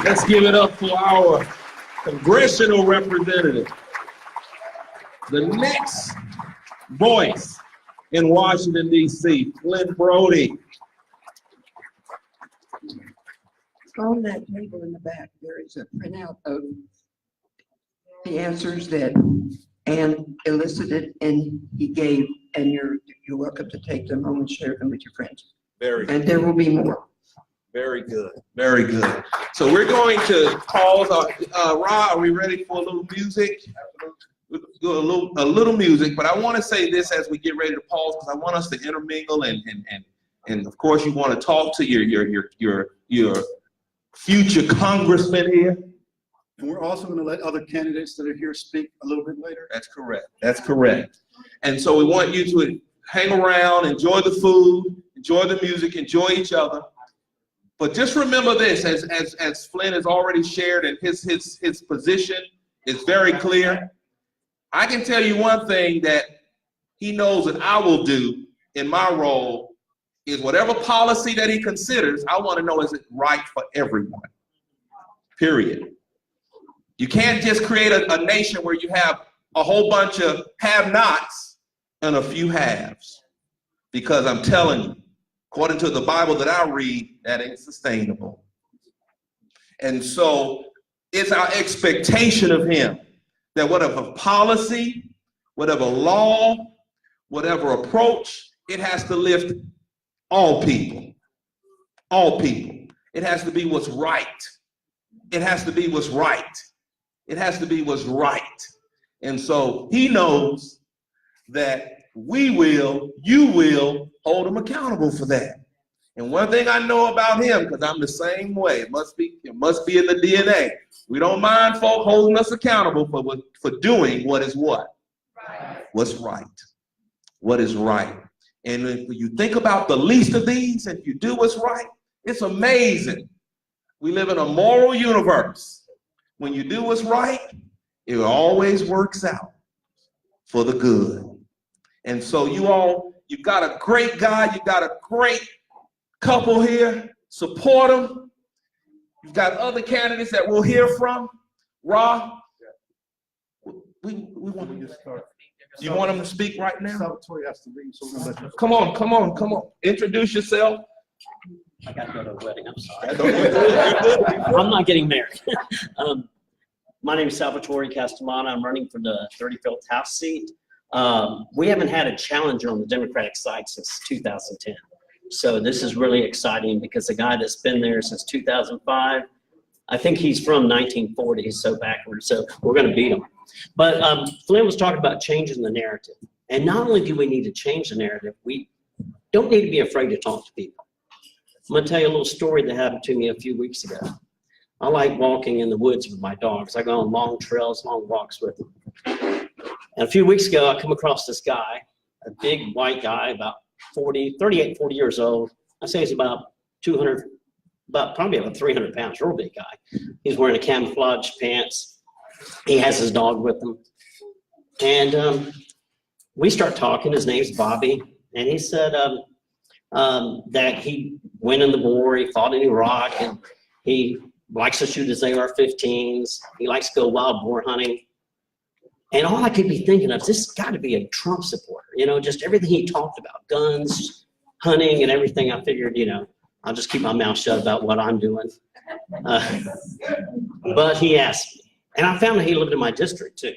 Let's give it up for our congressional representative. The next voice in Washington, D.C., Flynn Broady. On that table in the back, there is a printout of the answers that Ann elicited and he gave, and you're welcome to take them home and share them with your friends. Very good. And there will be more. Very good. Very good. So we're going to pause. Ra, are we ready for a little music? We'll do a little music, but I want to say this as we get ready to pause because I want us to intermingle and of course you want to talk to your future congressman here. And we're also going to let other candidates that are here speak a little bit later. That's correct. That's correct. And so we want you to hang around, enjoy the food, enjoy the music, enjoy each other. But just remember this, as Flynn has already shared, and his position is very clear. I can tell you one thing that he knows that I will do in my role is whatever policy that he considers, I want to know, is it right for everyone? Period. You can't just create a nation where you have a whole bunch of have-nots and a few haves. Because I'm telling you, according to the Bible that I read, that ain't sustainable. And so it's our expectation of him that whatever policy, whatever law, whatever approach, it has to lift all people. All people. It has to be what's right. It has to be what's right. It has to be what's right. And so he knows that we will, you will hold him accountable for that. And one thing I know about him, because I'm the same way, it must be in the DNA. We don't mind folk holding us accountable for doing what is what? Right. What's right. What is right. And if you think about the least of these and you do what's right, it's amazing. We live in a moral universe. When you do what's right, it always works out for the good. And so you've got a great guy, you've got a great couple here, support them. You've got other candidates that we'll hear from. Ra, we want to start. You want them to speak right now? Salvatore has to leave, so we're going to let you. Come on. Introduce yourself. I got to go to a wedding. I'm sorry. I'm not getting married. My name is Salvatore Castamana. I'm running for the 35th House seat. We haven't had a challenger on the Democratic side since 2010. So this is really exciting because the guy that's been there since 2005, I think he's from 1940, so backwards. So we're going to beat him. But Flynn was talking about changing the narrative. And not only do we need to change the narrative, we don't need to be afraid to talk to people. I'm going to tell you a little story that happened to me a few weeks ago. I like walking in the woods with my dogs. I go on long trails, long walks with them. And a few weeks ago, I come across this guy, a big white guy, about 38, 40 years old. I say he's about 200, probably about 300 pounds, real big guy. He's wearing a camouflage pants. He has his dog with him. And we start talking. His name's Bobby. And he said that he went in the war, he fought in Iraq, and he likes to shoot his AR-15s. He likes to go wild boar hunting. And all I could be thinking of, this has got to be a Trump supporter. You know, just everything he talked about, guns, hunting, and everything. I figured, you know, I'll just keep my mouth shut about what I'm doing. But he asked me, and I found that he lived in my district too.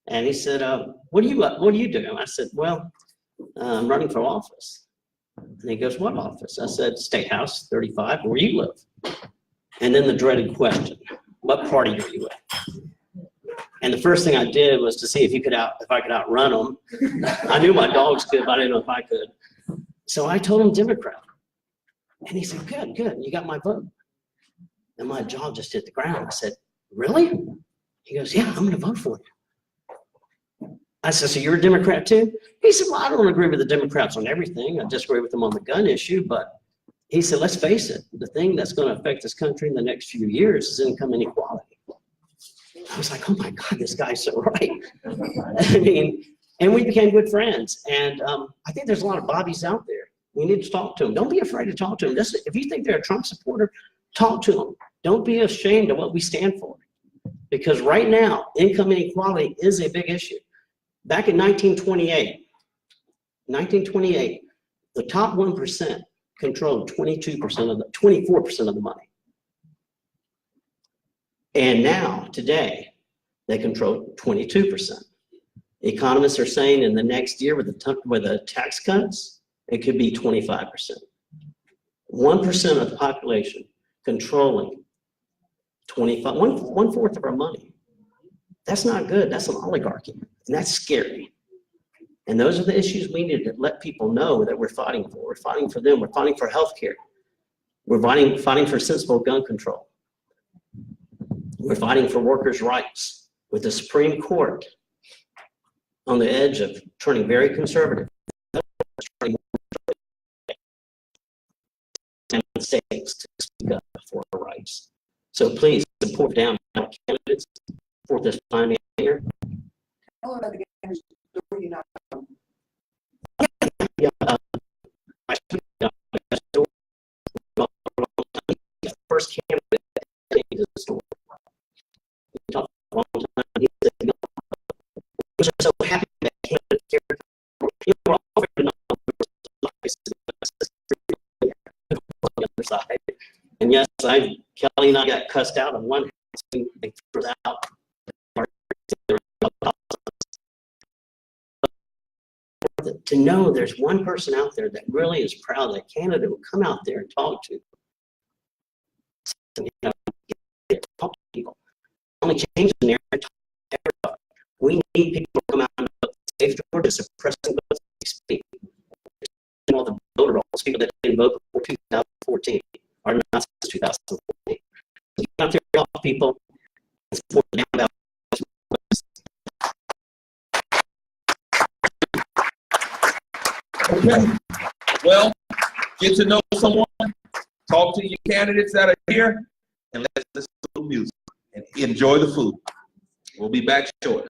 And he said, what do you do? I said, well, I'm running for office. And he goes, what office? I said, State House 35, where you live. And then the dreaded question, what party are you with? And the first thing I did was to see if I could outrun him. I knew my dogs could, but I didn't know if I could. So I told him Democrat. And he said, good, you got my vote. And my jaw just hit the ground. I said, really? He goes, yeah, I'm gonna vote for you. I said, so you're a Democrat too? He said, well, I don't agree with the Democrats on everything. I disagree with them on the gun issue, but he said, let's face it, the thing that's gonna affect this country in the next few years is income inequality. I was like, oh my God, this guy's so right. I mean, and we became good friends. And I think there's a lot of Bobbies out there. We need to talk to them. Don't be afraid to talk to them. If you think they're a Trump supporter, talk to them. Don't be ashamed of what we stand for. Because right now, income inequality is a big issue. Back in 1928, the top 1% controlled 24% of the money. And now, today, they control 22%. Economists are saying in the next year with the tax cuts, it could be 25%. 1% of the population controlling 1/4 of our money. That's not good. That's an oligarchy, and that's scary. And those are the issues we need to let people know that we're fighting for. We're fighting for them. We're fighting for health care. We're fighting for sensible gun control. We're fighting for workers' rights with the Supreme Court on the edge of turning very conservative. States to speak up for our rights. So please support down candidates for this time here. First candidate is the story. We talked a long time. He said, no. We're so happy that candidate here. People are offering on the other side. And yes, Kelly and I got cussed out on one house. They threw us out. To know there's one person out there that really is proud that Canada will come out there and talk to. Talk to people. Only change the narrative. We need people to come out and safe Georgia, suppressing votes we speak. And all the voter rolls, people that didn't vote before 2014 are not since 2014. So get out there and talk to people and support the down ballot. Okay. Well, get to know someone, talk to your candidates that are here, and let's listen to the music and enjoy the food. We'll be back shortly.